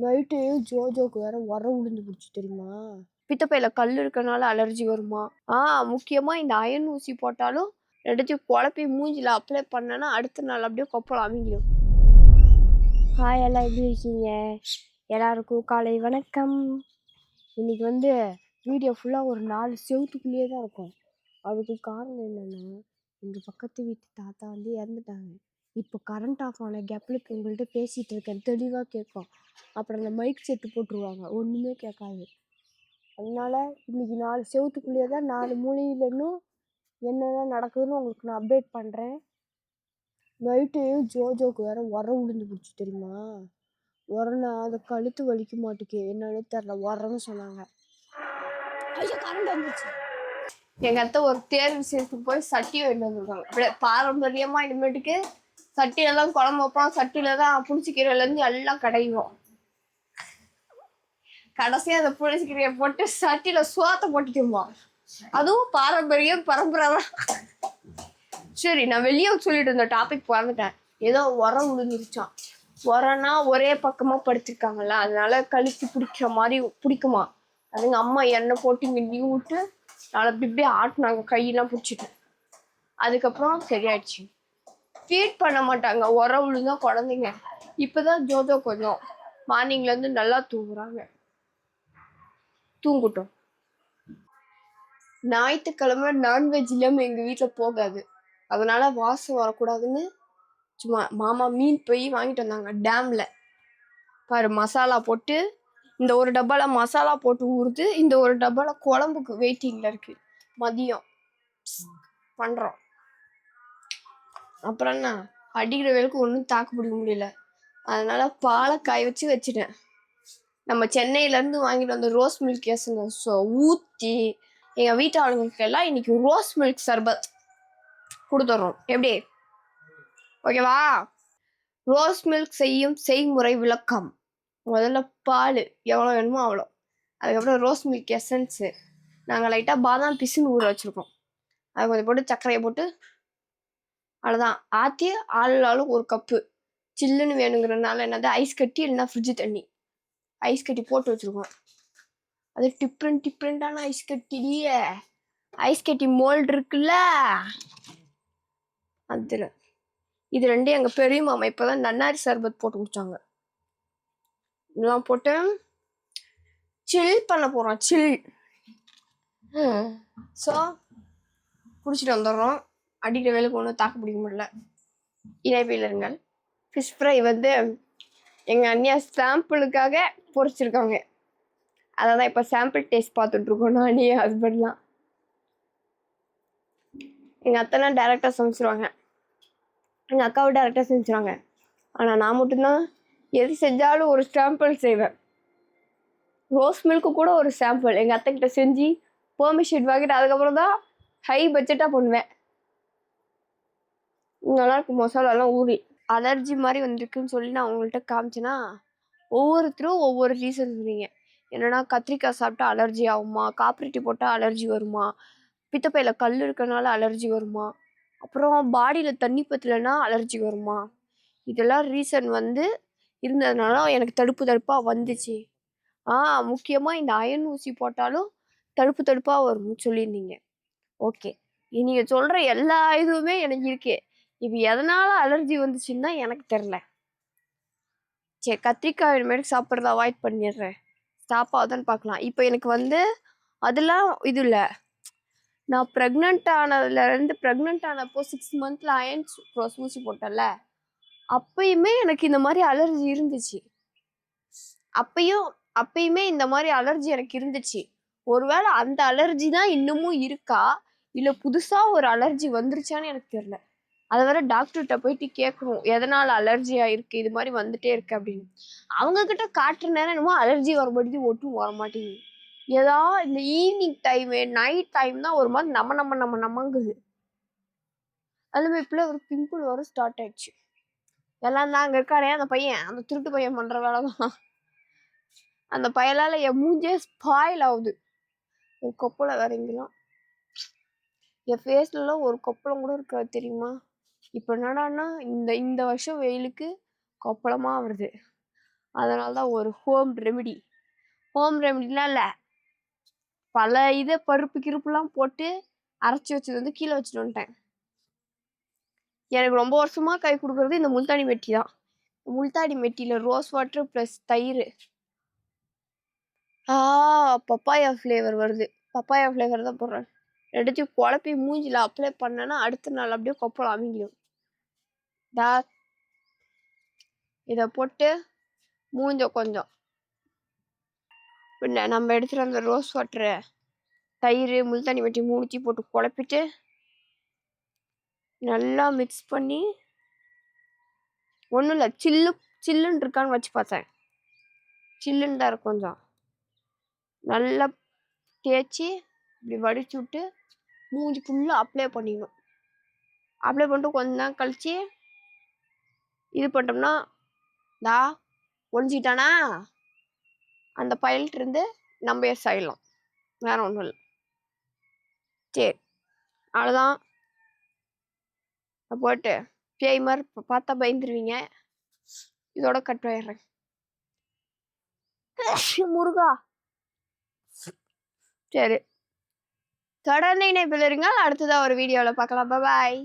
Night ஜோஜோக்கு வேற விழுந்து போச்சு தெரியுமா? பித்தப்பையில கல் இருக்கனால அலர்ஜி வருமா? முக்கியமா இந்த அயன் ஊசி போட்டாலும் 2த்தையும் குழப்பி மூஞ்சில அப்ளை பண்ணனா அடுத்த நாள் அப்படியே கொப்பளம் அமிங்கிடும். ஹாய், எல்லாம் எப்படி இருக்கீங்க? எல்லாருக்கும் காலை வணக்கம். இன்னைக்கு வந்து வீடியோ ஃபுல்லாக ஒரு 4 செவத்துக்குள்ளேயே தான் இருக்கும். அதுக்கு காரணம் என்னன்னா, எங்கள் பக்கத்து வீட்டு தாத்தா வந்து இறந்துட்டாங்க. இப்போ கரண்ட் ஆஃப் ஆன கேப்பில் இப்போ உங்கள்கிட்ட பேசிகிட்டு இருக்கேன், தெளிவாக கேட்கும். அப்புறம் அந்த மைக் செட்டு போட்டுருவாங்க, ஒன்றுமே கேட்காது. அதனால இன்னைக்கு 4 செவத்துக்குள்ளேயே தான் 4 மூலையிலும் என்னென்ன நடக்குதுன்னு உங்களுக்கு நான் அப்டேட் பண்ணுறேன். நைட்டு ஜோஜோக்கு வேற விழுந்து போச்சு தெரியுமா? உரனா அதை கழுத்து வலிக்க மாட்டேக்கு, என்னன்னு தெரில, உரன்னு சொன்னாங்க. ஐயோ, கரண்ட் வந்துச்சு. எங்கள் அத்தை ஒரு தேர்வு சேர்த்து போய் சட்டி வாங்கிட்டு வந்துருக்காங்க. அப்படியே பாரம்பரியமாக இனிமேட்டுக்கு சட்டியிலலாம் குழம்பு வைப்போம், சட்டியில தான் புளிச்சிக்கீரையிலேருந்து எல்லாம் கடைவோம். கடைசியாக அந்த புளிச்சிக்கீரையை போட்டு சட்டியில் சோத்தை போட்டுக்குவோம். அதுவும் பாரம்பரியம், பரம்பரை தான். சரி, நான் வெளியே சொல்லிட்டு இருந்த டாபிக் வந்துட்டேன். ஏதோ உரம் விழுந்துருச்சான். உரம்னா ஒரே பக்கமாக படுத்திருக்காங்கல்ல, அதனால கழுத்து பிடிக்கிற மாதிரி பிடிக்குமா. அதுங்க அம்மா எண்ணெய் போட்டு இங்கே நீ விட்டு நாளை இப்படி ஆட்டினாங்க, கையெல்லாம் பிடிச்சிட்டு. அதுக்கப்புறம் சரியாயிடுச்சு. ஃபீட் பண்ண மாட்டாங்க உரம் விழுந்தா குழந்தைங்க. இப்போதான் ஜோஜோ கொஞ்சம் மார்னிங்லேருந்து நல்லா தூங்குறாங்க. தூங்கட்டும். ஞாயிற்றுக்கிழமை நான்வெஜ் இல்லாமல் எங்கள் வீட்டில் போகாது. அதனால வாசம் வரக்கூடாதுன்னு சும்மா மாமா மீன் போய் வாங்கிட்டு வந்தாங்க டேமில். பாரு, மசாலா போட்டு இந்த ஒரு டப்பாவில் மசாலா போட்டு ஊறுது, இந்த ஒரு டப்பாவில் குழம்புக்கு வெயிட்டிங்கில் இருக்கு. மதியம் பண்ணுறோம். அப்புறம் என்ன, அடிக்கிற வேலைக்கு ஒன்றும் தாக்கு பிடிக்க முடியல. அதனால பாலை காய வச்சுட்டேன். நம்ம சென்னையிலேருந்து வாங்கிட்டு வந்த ரோஸ் மில்க் கேஸுங்க ஊற்றி எங்கள் வீட்டு ஆளுங்களுக்கு எல்லாம் இன்னைக்கு ரோஸ் மில்க் சர்பத் கொடுத்துட்றோம். எப்படி, ஓகேவா? ரோஸ் மில்க் செய்யும் செய்முறை விளக்கம். முதல்ல பால் எவ்வளோ வேணுமோ அவ்வளோ. அதுக்கப்புறம் ரோஸ் மில்க் எசன்ஸு நாங்கள் லைட்டாக பாதாம் பிசுன்னு ஊற வச்சுருக்கோம். அதை கொஞ்சம் போட்டு சர்க்கரையை போட்டு அவ்வளோதான் ஆற்றி ஆளும் ஒரு கப்பு. சில்லுன்னு வேணுங்கிறதுனால என்னது ஐஸ் கட்டி இல்லைன்னா ஃப்ரிட்ஜு தண்ணி ஐஸ் கட்டி போட்டு வச்சுருக்கோம். அது டிஃப்ரெண்டான ஐஸ் கட்டியே, ஐஸ் கட்டி மோல்டு இருக்குல்ல, அதில் இது ரெண்டும் எங்கள் பெரிய மாமா இப்போ தான் நன்னாரி சர்பத் போட்டு குடித்தாங்க. இதெல்லாம் போட்டு சில் பண்ண போகிறோம். சில் ஸோ குடிச்சிட்டு வந்துடுறோம். அடிக்கிற வேலைக்கு ஒன்றும் தாக்கு பிடிக்க முடியல. இணைப்பில் இருங்கள். ஃபிஷ் ஃப்ரை வந்து எங்கள் அண்ணியா சாம்பிளுக்காக பொரிச்சிருக்காங்க. அதை தான் இப்போ சாம்பிள் டேஸ்ட் பார்த்துட்ருக்கோம் நான் என் ஹஸ்பண்ட்லாம். எங்கள் அத்தைலாம் டேரெக்டாக சமைச்சிருவாங்க, எங்கள் அக்காவை டேரெக்டாக செஞ்சுருவாங்க. ஆனால் நான் மட்டும்தான் எது செஞ்சாலும் ஒரு சாம்பிள் செய்வேன். ரோஸ் மில்க்கு கூட ஒரு சாம்பிள் எங்கள் அத்தைக்கிட்ட செஞ்சு பெர்மிஷன் வாங்கிட்டு அதுக்கப்புறம் தான் ஹை பட்ஜெட்டாக பண்ணுவேன். நல்லாயிருக்கும் மசாலாலாம் ஊறி. அலர்ஜி மாதிரி வந்திருக்குன்னு சொல்லி நான் உங்கள்கிட்ட காமிச்சேன்னா ஒவ்வொருத்தரும் ஒவ்வொரு ரீசன் சொன்னீங்க. என்னன்னா, கத்திரிக்காய் சாப்பிட்டா அலர்ஜி ஆகுமா, காப்பிரிட்டி போட்டால் அலர்ஜி வருமா, பித்தப்பையில் கல் இருக்கனால அலர்ஜி வருமா, அப்புறம் பாடியில் தண்ணி பற்றலைன்னா அலர்ஜி வருமா. இதெல்லாம் ரீசன் வந்து இருந்ததுனால எனக்கு தடுப்பாக வந்துச்சு. முக்கியமாக இந்த அயன் ஊசி போட்டாலும் தடுப்பாக வரும்னு சொல்லியிருந்தீங்க. ஓகே, நீங்கள் சொல்கிற எல்லா இதுவுமே எனக்கு இருக்கு. இப்போ எதனால் அலர்ஜி வந்துச்சுன்னு தான் எனக்கு தெரில. சரி, கத்திரிக்காய் இனிமேட்டு சாப்பிட்றத அவாய்ட் பண்ணிடுறேன். ஸ்டாப் ஆகுதான்னு பார்க்கலாம். இப்போ எனக்கு வந்து அதெல்லாம் இது இல்லை. நான் ப்ரெக்னென்ட் ஆனப்போ 6 மந்த்தில் அயன் ஊசி போட்டல, அப்பயுமே எனக்கு இந்த மாதிரி அலர்ஜி இருந்துச்சு. அப்பயுமே இந்த மாதிரி அலர்ஜி எனக்கு இருந்துச்சு. ஒருவேளை அந்த அலர்ஜி தான் இன்னமும் இருக்கா, இல்லை புதுசாக ஒரு அலர்ஜி வந்துருச்சான்னு எனக்கு தெரியல. அதை வேற டாக்டர்கிட்ட போயிட்டு கேட்கணும், எதனால் அலர்ஜியாக இருக்குது, இது மாதிரி வந்துட்டே இருக்கு அப்படின்னு. அவங்கக்கிட்ட காட்டுற நேரம் என்னமோ அலர்ஜி வரமாட்டேங்குது, ஒட்டும் வர மாட்டேங்குது. ஏதாவது இந்த ஈவினிங் டைமு நைட் டைம் தான் ஒரு மாதிரி நம்மங்குது. அதுமாதிரி இப்போல ஒரு பிம்பிள் வர ஸ்டார்ட் ஆயிடுச்சு. எல்லாம் தான் அங்கே இருக்கானே அந்த பையன், அந்த திருட்டு பையன் பண்ணுற வேலை தான். அந்த பையலால் என் மூஞ்சே ஸ்பாயில் ஆகுது. ஒரு கொப்பளை வேற இங்கெல்லாம், என் ஃபேஸ்லலாம் ஒரு கொப்பளம் கூட இருக்காது தெரியுமா. இப்போ என்னடான்னா இந்த வருஷம் வெயிலுக்கு கொப்பளமாக வருது. அதனால தான் ஒரு ஹோம் ரெமெடிலாம் இல்லை, பல பருப்பு கிருப்புலாம் போட்டு அரைச்சி வச்சது வந்து கீழே வச்சுட்டு வந்துட்டேன். எனக்கு ரொம்ப வருஷமா கை கொடுக்குறது இந்த முல்தானி மெட்டி தான். முல்தானி மெட்டியில ரோஸ் வாட்டர் ப்ளஸ் தயிர். பப்பாயா ஃப்ளேவர் வருது. பப்பாயா ஃப்ளேவர் தான் போடுறேன். ரெண்டுத்தையும் குழப்பி மூஞ்சில அப்ளை பண்ணேன்னா அடுத்த நாள் அப்படியே கொப்பளம் அமிங்கிடும். இதை போட்டு மூஞ்ச கொஞ்சம் பின்ன நம்ம எடுத்துகிட்டு அந்த ரோஸ் வாட்டரு, தயிர், முல்தானி மெட்டி மூணுத்தையும் போட்டு குழப்பிட்டு நல்லா மிக்ஸ் பண்ணி, ஒன்றும் இல்லை, சில்லுன்னு இருக்கான்னு வச்சு பார்த்தேன். சில்லுன்னு தான் இருக்கும். கொஞ்சம் நல்லா தேய்ச்சி இப்படி வடிச்சு விட்டு மூஞ்சி ஃபுல்லாக அப்ளை பண்ணிடணும். அப்ளை பண்ணிட்டு கொஞ்ச நேரம் கழிச்சு இது பண்ணிட்டோம்னா ஒழிஞ்சிட்டானா அந்த பயல்கிட்ட நம்ம ஆயிடலாம். வேற ஒன்றும் இல்லை. சரி, அவ்வளோதான். போட்டு பேய் மாதிரி பார்த்தா பயந்துருவீங்க. இதோட கட் ஆயிடுறேன். முருகா. சரி, தொடர்ந்து இணைப்பில் இருங்க. அடுத்ததா ஒரு வீடியோவில் பார்க்கலாம். பாய்.